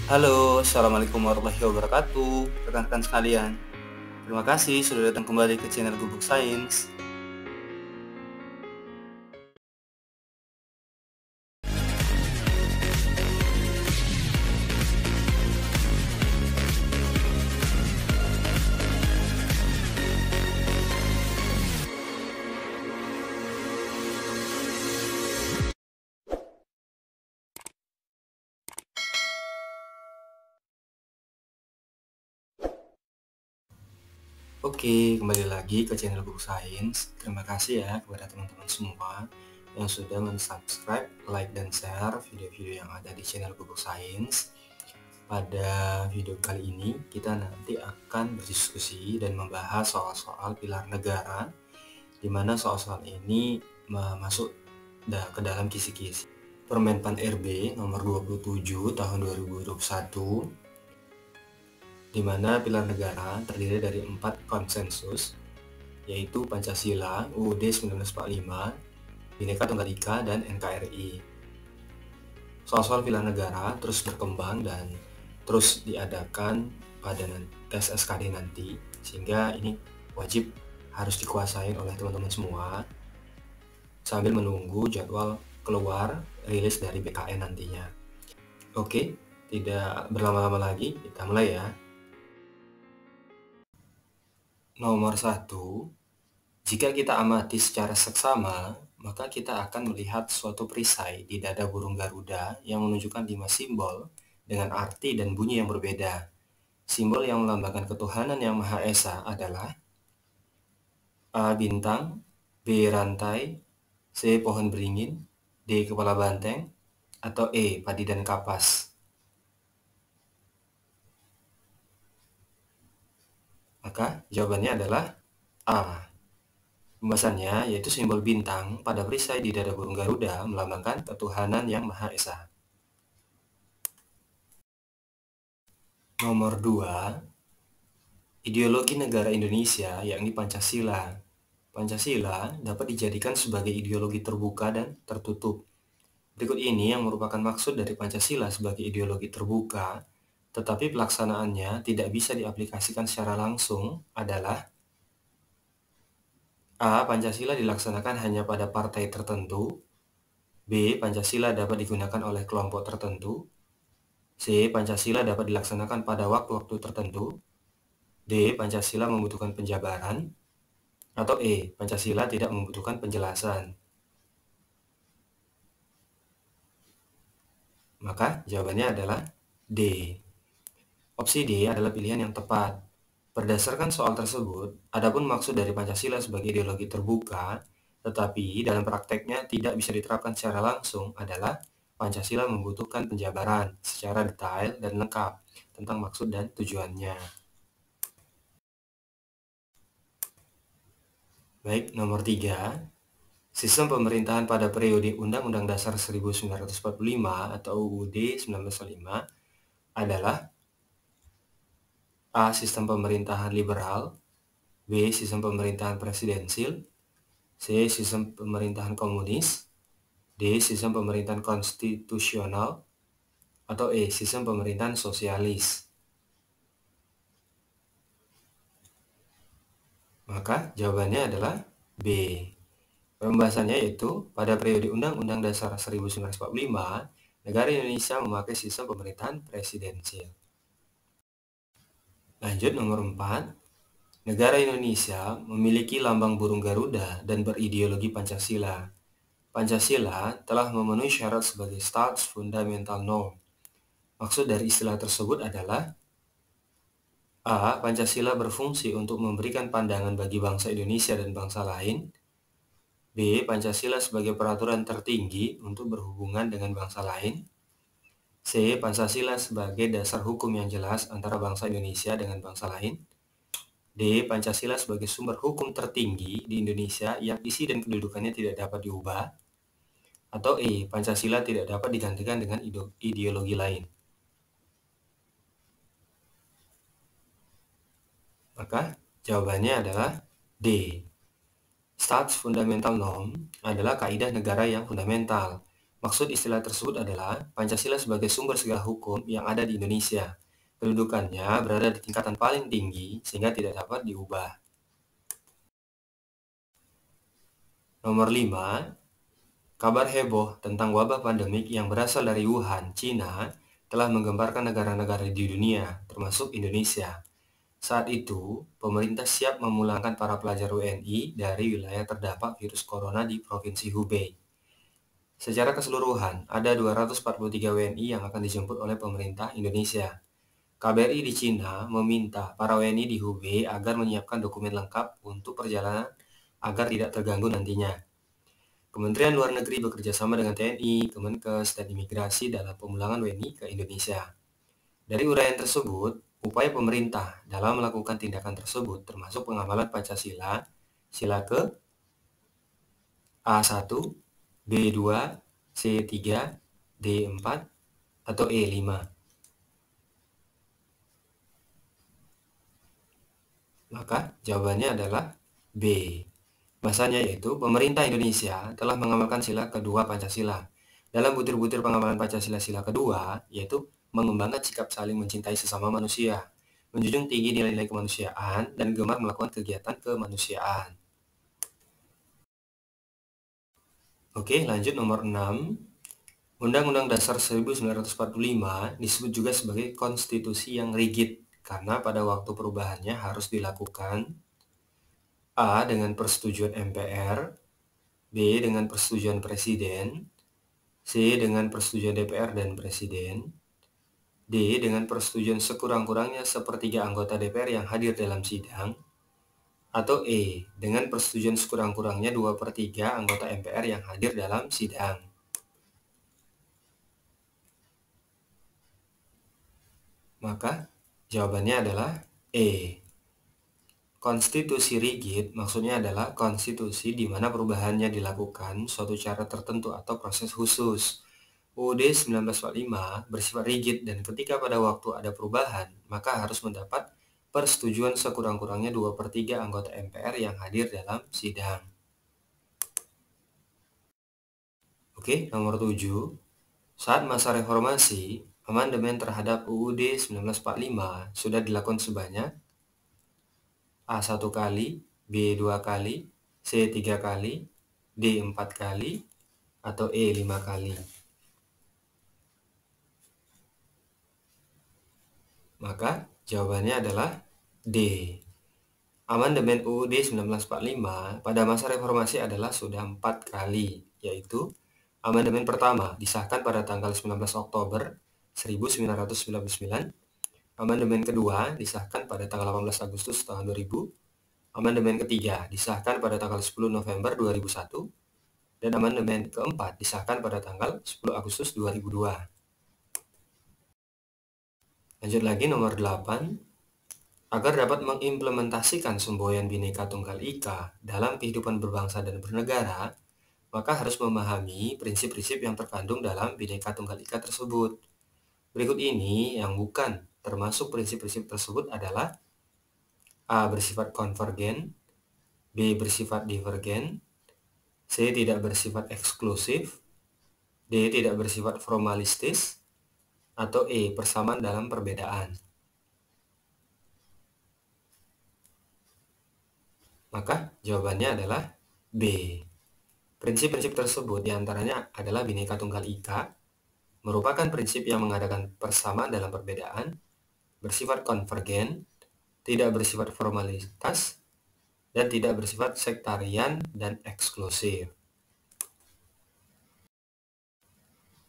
Halo, Assalamualaikum warahmatullahi wabarakatuh, rekan-rekan sekalian. Terima kasih sudah datang kembali ke channel Gubuk Sains. Oke, kembali lagi ke channel Gubuk Sains. Terima kasih ya kepada teman-teman semua yang sudah mensubscribe, like, dan share video-video yang ada di channel Gubuk Sains. Pada video kali ini, kita nanti akan berdiskusi dan membahas soal-soal pilar negara, di mana soal-soal ini masuk ke dalam kisi-kisi Permenpan RB nomor 27 tahun 2021, di mana pilar negara terdiri dari 4 konsensus, yaitu Pancasila, UUD 1945, Bhinneka Tunggal Ika, dan NKRI. Soal-soal pilar negara terus berkembang dan terus diadakan pada tes SKD nanti, sehingga ini wajib harus dikuasai oleh teman-teman semua sambil menunggu jadwal keluar rilis dari BKN nantinya. Oke, tidak berlama-lama lagi, kita mulai ya. Nomor 1, jika kita amati secara seksama, maka kita akan melihat suatu perisai di dada burung Garuda yang menunjukkan 5 simbol dengan arti dan bunyi yang berbeda. Simbol yang melambangkan ketuhanan yang Maha Esa adalah A. Bintang, B. Rantai, C. Pohon beringin, D. Kepala banteng, atau E. Padi dan kapas. Maka jawabannya adalah A. Pembahasannya yaitu simbol bintang pada perisai di dada burung Garuda melambangkan ketuhanan yang Maha Esa. Nomor 2, ideologi negara Indonesia yakni Pancasila. Pancasila dapat dijadikan sebagai ideologi terbuka dan tertutup. Berikut ini yang merupakan maksud dari Pancasila sebagai ideologi terbuka, tetapi pelaksanaannya tidak bisa diaplikasikan secara langsung adalah A. Pancasila dilaksanakan hanya pada partai tertentu, B. Pancasila dapat digunakan oleh kelompok tertentu, C. Pancasila dapat dilaksanakan pada waktu-waktu tertentu, D. Pancasila membutuhkan penjabaran, atau E. Pancasila tidak membutuhkan penjelasan. Maka jawabannya adalah D. Opsi D adalah pilihan yang tepat. Berdasarkan soal tersebut, adapun maksud dari Pancasila sebagai ideologi terbuka, tetapi dalam prakteknya tidak bisa diterapkan secara langsung adalah Pancasila membutuhkan penjabaran secara detail dan lengkap tentang maksud dan tujuannya. Baik, nomor 3. Sistem pemerintahan pada periode Undang-Undang Dasar 1945 atau UUD 1945 adalah A. Sistem pemerintahan liberal, B. Sistem pemerintahan presidensil, C. Sistem pemerintahan komunis, D. Sistem pemerintahan konstitusional, atau E. Sistem pemerintahan sosialis. Maka jawabannya adalah B. Pembahasannya yaitu pada periode Undang-Undang Dasar 1945, negara Indonesia memakai sistem pemerintahan presidensil. Lanjut nomor 4. Negara Indonesia memiliki lambang burung Garuda dan berideologi Pancasila. Pancasila telah memenuhi syarat sebagai Staats Fundamental Norm. Maksud dari istilah tersebut adalah A. Pancasila berfungsi untuk memberikan pandangan bagi bangsa Indonesia dan bangsa lain. B. Pancasila sebagai peraturan tertinggi untuk berhubungan dengan bangsa lain. C. Pancasila sebagai dasar hukum yang jelas antara bangsa Indonesia dengan bangsa lain. D. Pancasila sebagai sumber hukum tertinggi di Indonesia yang isi dan kedudukannya tidak dapat diubah. Atau E. Pancasila tidak dapat digantikan dengan ideologi lain. Maka jawabannya adalah D. Staats Fundamental Norm adalah kaidah negara yang fundamental. Maksud istilah tersebut adalah Pancasila sebagai sumber segala hukum yang ada di Indonesia. Kedudukannya berada di tingkatan paling tinggi sehingga tidak dapat diubah. Nomor 5, kabar heboh tentang wabah pandemik yang berasal dari Wuhan, Cina, telah menggemparkan negara-negara di dunia, termasuk Indonesia. Saat itu, pemerintah siap memulangkan para pelajar WNI dari wilayah terdampak virus corona di Provinsi Hubei. Secara keseluruhan, ada 243 WNI yang akan dijemput oleh pemerintah Indonesia. KBRI di Cina meminta para WNI di Hubei agar menyiapkan dokumen lengkap untuk perjalanan agar tidak terganggu nantinya. Kementerian Luar Negeri bekerja sama dengan TNI, Kemenkes, dan Imigrasi dalam pemulangan WNI ke Indonesia. Dari uraian tersebut, upaya pemerintah dalam melakukan tindakan tersebut termasuk pengamalan Pancasila, sila ke A1, B2, C3, D4, atau E5. Maka jawabannya adalah B. Bahasanya yaitu pemerintah Indonesia telah mengamalkan sila kedua Pancasila. Dalam butir-butir pengamalan Pancasila sila kedua, yaitu mengembangkan sikap saling mencintai sesama manusia, menjunjung tinggi nilai-nilai kemanusiaan, dan gemar melakukan kegiatan kemanusiaan. Oke, lanjut nomor 6. Undang-Undang Dasar 1945 disebut juga sebagai konstitusi yang rigid karena pada waktu perubahannya harus dilakukan A. dengan persetujuan MPR, B. dengan persetujuan Presiden, C. dengan persetujuan DPR dan Presiden, D. dengan persetujuan sekurang-kurangnya sepertiga anggota DPR yang hadir dalam sidang, atau E. dengan persetujuan sekurang-kurangnya 2/3 anggota MPR yang hadir dalam sidang. Maka jawabannya adalah E. Konstitusi rigid maksudnya adalah konstitusi di mana perubahannya dilakukan suatu cara tertentu atau proses khusus. UUD 1945 bersifat rigid dan ketika pada waktu ada perubahan, maka harus mendapat persetujuan sekurang-kurangnya 2/3 anggota MPR yang hadir dalam sidang. Oke, nomor 7. Saat masa reformasi, amandemen terhadap UUD 1945 sudah dilakukan sebanyak A 1 kali, B 2 kali, C 3 kali, D 4 kali, atau E 5 kali. Maka jawabannya adalah D. Amandemen UUD 1945 pada masa reformasi adalah sudah 4 kali, yaitu amandemen pertama disahkan pada tanggal 19 Oktober 1999, amandemen kedua disahkan pada tanggal 18 Agustus tahun 2000, amandemen ketiga disahkan pada tanggal 10 November 2001, dan amandemen keempat disahkan pada tanggal 10 Agustus 2002. Lanjut lagi nomor 8. Agar dapat mengimplementasikan semboyan Bhinneka Tunggal Ika dalam kehidupan berbangsa dan bernegara, maka harus memahami prinsip-prinsip yang terkandung dalam Bhinneka Tunggal Ika tersebut. Berikut ini yang bukan termasuk prinsip-prinsip tersebut adalah A. bersifat konvergen, B. bersifat divergen, C. tidak bersifat eksklusif, D. tidak bersifat formalistis, atau E. persamaan dalam perbedaan. Maka jawabannya adalah B. Prinsip-prinsip tersebut diantaranya adalah Bhinneka Tunggal Ika, merupakan prinsip yang mengadakan persamaan dalam perbedaan, bersifat konvergen, tidak bersifat formalitas, dan tidak bersifat sektarian dan eksklusif.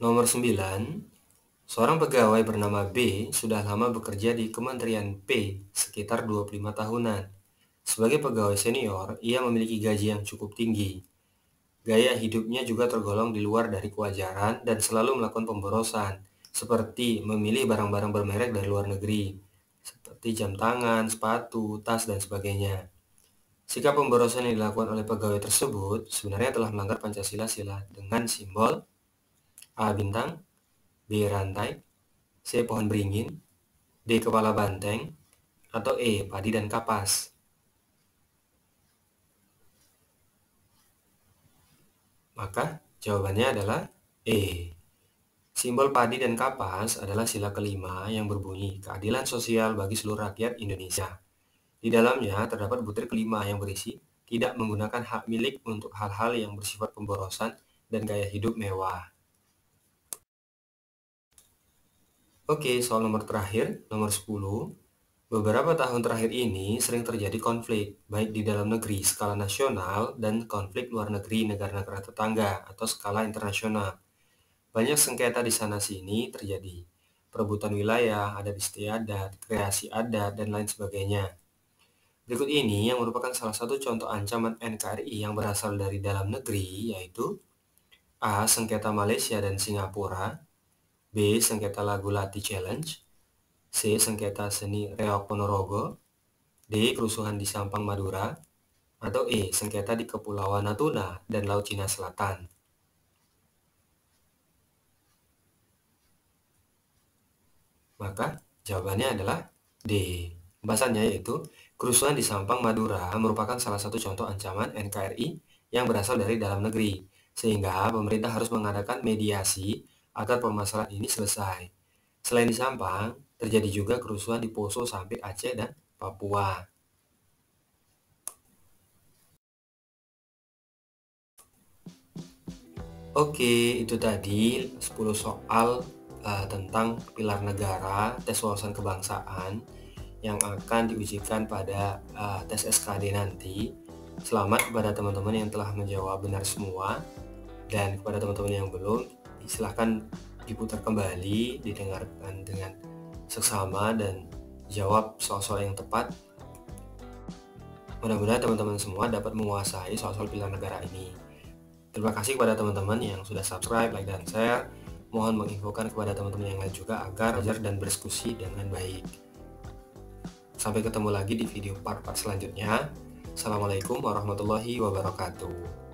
Nomor 9. Seorang pegawai bernama B sudah lama bekerja di Kementerian P sekitar 25 tahunan. Sebagai pegawai senior, ia memiliki gaji yang cukup tinggi. Gaya hidupnya juga tergolong di luar dari kewajaran dan selalu melakukan pemborosan, seperti memilih barang-barang bermerek dari luar negeri, seperti jam tangan, sepatu, tas, dan sebagainya. Sikap pemborosan yang dilakukan oleh pegawai tersebut sebenarnya telah melanggar Pancasila sila dengan simbol A. bintang, B. rantai, C. pohon beringin, D. kepala banteng, atau E. padi dan kapas. Maka jawabannya adalah E. Simbol padi dan kapas adalah sila kelima yang berbunyi keadilan sosial bagi seluruh rakyat Indonesia. Di dalamnya terdapat butir kelima yang berisi tidak menggunakan hak milik untuk hal-hal yang bersifat pemborosan dan gaya hidup mewah. Oke, soal nomor terakhir, nomor 10. Beberapa tahun terakhir ini sering terjadi konflik, baik di dalam negeri skala nasional dan konflik luar negeri negara-negara tetangga atau skala internasional. Banyak sengketa di sana-sini terjadi. Perebutan wilayah, adat istiadat, kreasi adat, dan lain sebagainya. Berikut ini yang merupakan salah satu contoh ancaman NKRI yang berasal dari dalam negeri, yaitu A. Sengketa Malaysia dan Singapura, B. Sengketa lagu Lati Challenge, C. Sengketa seni Reok Ponorogo, D. Kerusuhan di Sampang Madura, atau E. Sengketa di Kepulauan Natuna dan Laut Cina Selatan. Maka jawabannya adalah D. Pembahasannya yaitu kerusuhan di Sampang Madura merupakan salah satu contoh ancaman NKRI yang berasal dari dalam negeri, sehingga pemerintah harus mengadakan mediasi agar permasalahan ini selesai. Selain di Sampang, terjadi juga kerusuhan di Poso sampai Aceh dan Papua. Oke, itu tadi 10 soal tentang pilar negara, tes wawasan kebangsaan yang akan diujikan pada tes SKD nanti. Selamat kepada teman-teman yang telah menjawab benar semua, dan kepada teman-teman yang belum, silahkan diputar kembali, didengarkan dengan seksama dan jawab soal-soal yang tepat. Mudah-mudahan teman-teman semua dapat menguasai soal-soal pilar negara ini. Terima kasih kepada teman-teman yang sudah subscribe, like, dan share. Mohon menginfokan kepada teman-teman yang lain juga agar belajar dan berdiskusi dengan baik. Sampai ketemu lagi di video part-part selanjutnya. Assalamualaikum warahmatullahi wabarakatuh.